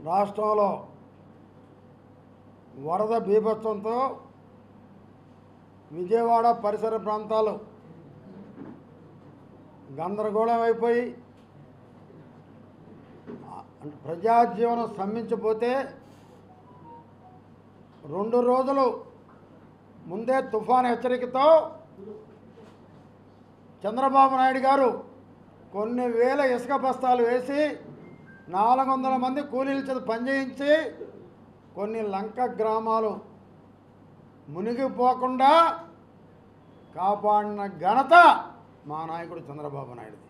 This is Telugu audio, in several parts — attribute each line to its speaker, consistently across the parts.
Speaker 1: రాష్ట్రంలో వరద బీభత్సంతో విజయవాడ పరిసర ప్రాంతాలు గందరగోళం అయిపోయి ప్రజాజీవనం స్తంభించిపోతే 2 రోజులు ముందే తుఫాను హెచ్చరికతో చంద్రబాబు నాయుడు గారు కొన్ని వేల ఇసుక బస్తాలు వేసి 400 మంది కూలీల చేత పనిచేయించి కొన్ని లంక గ్రామాలు మునిగిపోకుండా కాపాడిన ఘనత మా నాయకుడు చంద్రబాబు నాయుడుది.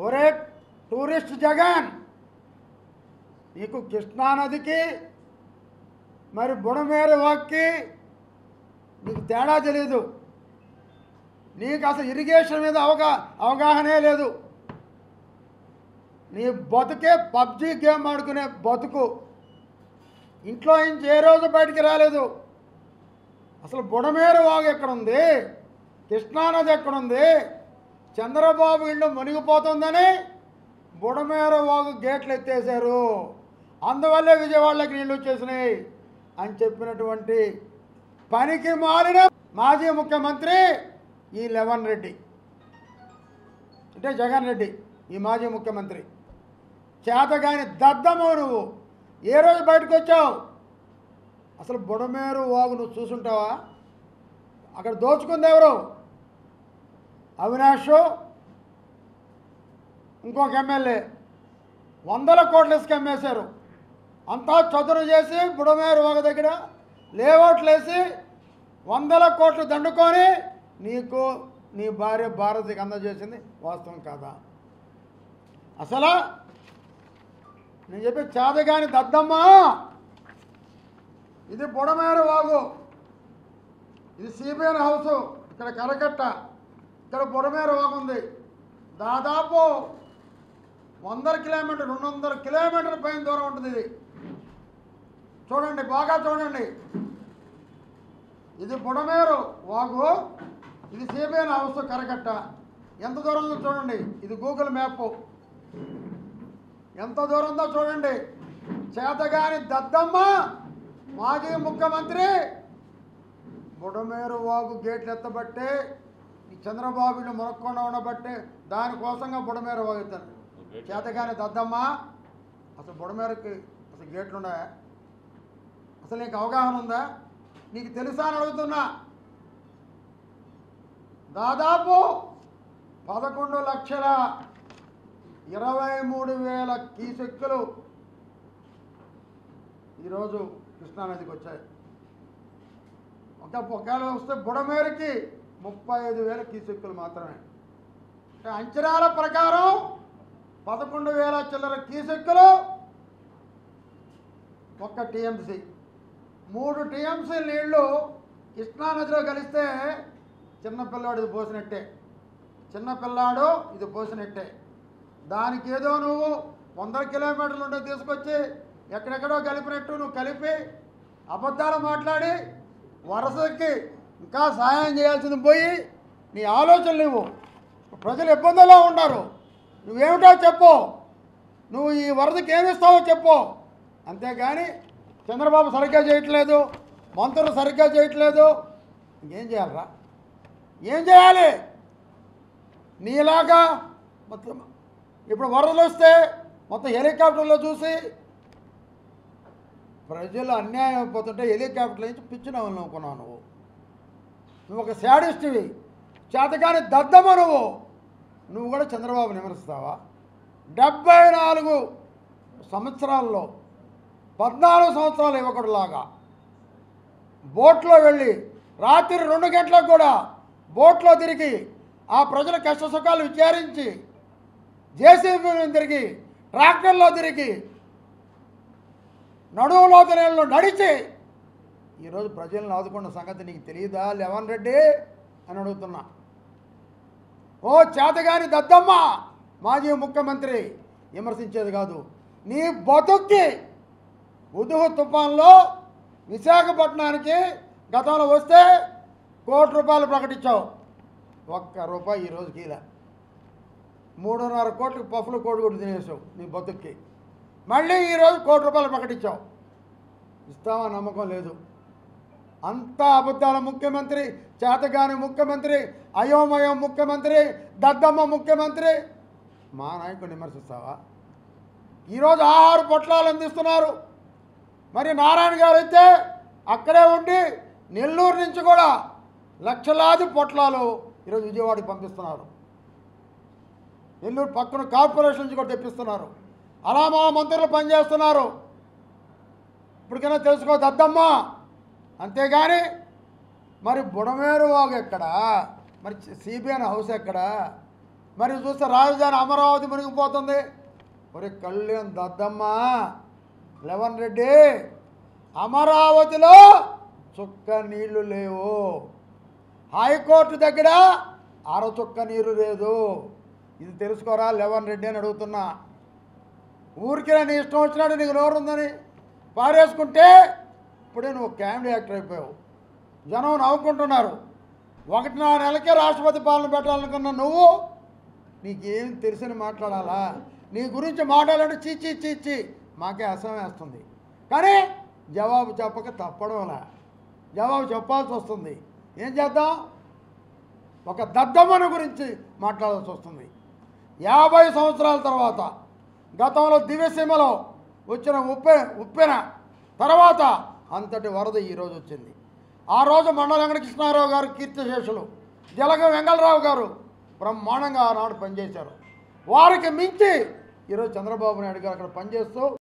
Speaker 1: ఒరే టూరిస్ట్ జగన్, నీకు కృష్ణానదికి మరి బుడమేరు వాక్కి నీకు తేడా తెలీదు. నీకు అసలు ఇరిగేషన్ మీద అవగాహనే లేదు. నీ బతుకే పబ్జీ గేమ్ ఆడుకునే బతుకు. ఇంట్లో నుంచి ఏ రోజు బయటికి రాలేదు. అసలు బుడమేరు వాగు ఎక్కడుంది, కృష్ణానది ఎక్కడుంది, చంద్రబాబు ఇల్లు మునిగిపోతుందని బుడమేరు వాగు గేట్లు ఎత్తేసారు, అందువల్లే విజయవాడలోకి నీళ్ళు వచ్చేసినాయి అని చెప్పినటువంటి పనికి మారిన మాజీ ముఖ్యమంత్రి ఈ లెవన్ రెడ్డి, అంటే జగన్ రెడ్డి, ఈ మాజీ ముఖ్యమంత్రి. చేతగాని దద్దమ్మవు నువ్వు. ఏ రోజు బయటకు వచ్చావు? అసలు బుడమేరు వాగు నువ్వు చూసుంటావా? అక్కడ దోచుకుంది ఎవరు? అవినాష్, ఇంకొక ఎమ్మెల్యే 100 కోట్ల ఇసుక అమ్మేశారు. అంతా చదును చేసి బుడమేరు వాగు దగ్గర లేఅవుట్లు వేసి 100 కోట్లు దండుకొని నీకు నీ భార్య భారతికి అందజేసింది వాస్తవం కాదా? అసలు నేను చెప్పే చాదగాని దద్దమ్మ, ఇది బుడమేరు వాగు, ఇది సిబిఎన్ హౌస్, ఇక్కడ కరకట్ట, ఇక్కడ బుడమేరు వాగు ఉంది. దాదాపు 100 కిలోమీటర్ 200 కిలోమీటర్ల పైన దూరం ఉంటుంది. ఇది చూడండి, బాగా చూడండి. ఇది బుడమేరు వాగు, ఇది సిబిఎన్ హౌస్ కరకట్ట. ఎంత దూరం ఉందో చూడండి. ఇది గూగుల్ మ్యాప్, ఎంత దూరం ఉందో చూడండి. చేతగాని దద్దమ్మ మాజీ ముఖ్యమంత్రి బుడమేరు వాగు గేట్లు ఎత్తబట్టే ఈ చంద్రబాబుని మునక్కుండా ఉండబట్టే దానికోసంగా బుడమేరు వాగు ఎత్తాను. చేతగాని దద్దమ్మ, అసలు బుడమేరుకి అసలు గేట్లు ఉన్నాయా? అసలు నీకు అవగాహన ఉందా? నీకు తెలుసా అని అడుగుతున్నా. దాదాపు 11,23,000 క్యూసెక్కులు ఈరోజు కృష్ణానదికి వచ్చాయి. ఒకవేళ వస్తే బుడమేరుకి 35,000 క్యూసెక్కులు మాత్రమే. అంటే అంచనాల ప్రకారం 11,000 చిల్లర క్యూసెక్కులు ఒక్క టీఎంసీ. 3 టీఎంసీ నీళ్లు కృష్ణానదిలో కలిస్తే చిన్నపిల్లాడు ఇది పోసినట్టే, చిన్నపిల్లాడు ఇది పోసినట్టే. దానికి ఏదో నువ్వు 100 కిలోమీటర్లు ఉంటే తీసుకొచ్చి ఎక్కడెక్కడో కలిపినట్టు నువ్వు కలిపి అబద్ధాలు మాట్లాడి వరసకి ఇంకా సహాయం చేయాల్సింది పోయి నీ ఆలోచనలు ఇవ్వు. ప్రజలు ఇబ్బందుల్లో ఉన్నారు, నువ్వేమిటో చెప్పు, నువ్వు ఈ వరదకి ఏమిస్తావో చెప్పు. అంతేగాని చంద్రబాబు సరిగ్గా చేయట్లేదు, మంత్రులు సరిగ్గా చేయట్లేదు, ఇంకేం చేయాలరా? ఏం చేయాలి? నీలాగా మొత్తం ఇప్పుడు వరదలు వస్తే మొత్తం హెలికాప్టర్లో చూసి ప్రజలు అన్యాయం అయిపోతుంటే హెలికాప్టర్ల నుంచి పిచ్చినావు అనుకున్నావు. నువ్వు ఒక శాడిస్ట్వి, చేతగాని దద్దమ్మ నువ్వు కూడా చంద్రబాబు విమర్శిస్తావా? 74 సంవత్సరాల్లో 14 సంవత్సరాలు యువకుడులాగా బోట్లో వెళ్ళి రాత్రి 2 గంటలకు కూడా బోట్లో తిరిగి ఆ ప్రజల కష్ట సుఖాలు విచారించి, జేసీబీలో తిరిగి, ట్రాక్టర్లో తిరిగి, నడువులో తిరగలో నడిచి ఈరోజు ప్రజలను ఆదుకున్న సంగతి నీకు తెలియదా లెవన్ రెడ్డి అని అడుగుతున్నా. ఓ చేతగాని దద్దమ్మ మాజీ ముఖ్యమంత్రి విమర్శించేది కాదు. నీ బతుక్కి ఉదుహు తుఫాన్లో విశాఖపట్నానికి గతంలో వస్తే ₹1 కోటి ప్రకటించావు, ₹1 ఈరోజు కీలా. 3.5 కోట్లకి పఫ్లు కోడిగుడ్డు తినేసావు నీ బతుక్కి. మళ్ళీ ఈరోజు ₹1 ప్రకటించావు. ఇస్తామా నమ్మకం లేదు. అంతా అబద్ధాల ముఖ్యమంత్రి, చేతగాని ముఖ్యమంత్రి, అయోమయం ముఖ్యమంత్రి, దద్దమ్మ ముఖ్యమంత్రి. మా నాయకుడిని విమర్శిస్తావా? ఈరోజు ఆహార పొట్లాలు అందిస్తున్నారు. మరి నారాయణ గారు అయితే అక్కడే ఉండి నెల్లూరు నుంచి కూడా లక్షలాది పొట్లాలు ఈరోజు విజయవాడకి పంపిస్తున్నారు. నెల్లూరు పక్కన కార్పొరేషన్ నుంచి కూడా తెప్పిస్తున్నారు. అలా మా మంత్రులు పనిచేస్తున్నారు. ఇప్పటికైనా తెలుసుకో దద్దమ్మ. అంతేగాని మరి బుడమేరు వాగు ఎక్కడా, మరి సిబిఎన్ హౌస్ ఎక్కడా, మరి చూస్తే రాజధాని అమరావతి మునిగిపోతుంది. మరి కళ్యాణ్ దద్దమ్మ, లెవన్ రెడ్డి, అమరావతిలో చుక్క నీళ్లు లేవు. హైకోర్టు దగ్గర చుక్క నీరు లేదు. ఇది తెలుసుకోరా లెవన్ రెడ్డి అని అడుగుతున్నా. ఊరికి నీ ఇష్టం వచ్చినట్టు నీకు నోరుందని పారేసుకుంటే ఇప్పుడే నువ్వు కామెడీ యాక్టర్ అయిపోయావు. జనం నవ్వుకుంటున్నారు. 1.5 నెలకే రాష్ట్రపతి పాలన పెట్టాలనుకున్న నువ్వు నీకేం తెలిసిన మాట్లాడాలా? నీ గురించి మాట్లాడాలంటే చీచి చీచి మాకే అసహ్యం వేస్తుంది. కానీ జవాబు చెప్పక తప్పడంలా జవాబు చెప్పాల్సి వస్తుంది. ఏం చేద్దాం? ఒక దద్దమ్మను గురించి మాట్లాడాల్సి వస్తుంది. 50 సంవత్సరాల తర్వాత గతంలో దివ్యసీమలో వచ్చిన ఉప్పెన తర్వాత అంతటి వరద ఈరోజు వచ్చింది. ఆ రోజు మండల వెంకటకృష్ణారావు గారు కీర్తిశేషులు, జలగ వెంగళరావు గారు బ్రహ్మాండంగా ఆనాడు పనిచేశారు. వారికి మించి ఈరోజు చంద్రబాబు నాయుడు గారు అక్కడ పనిచేస్తూ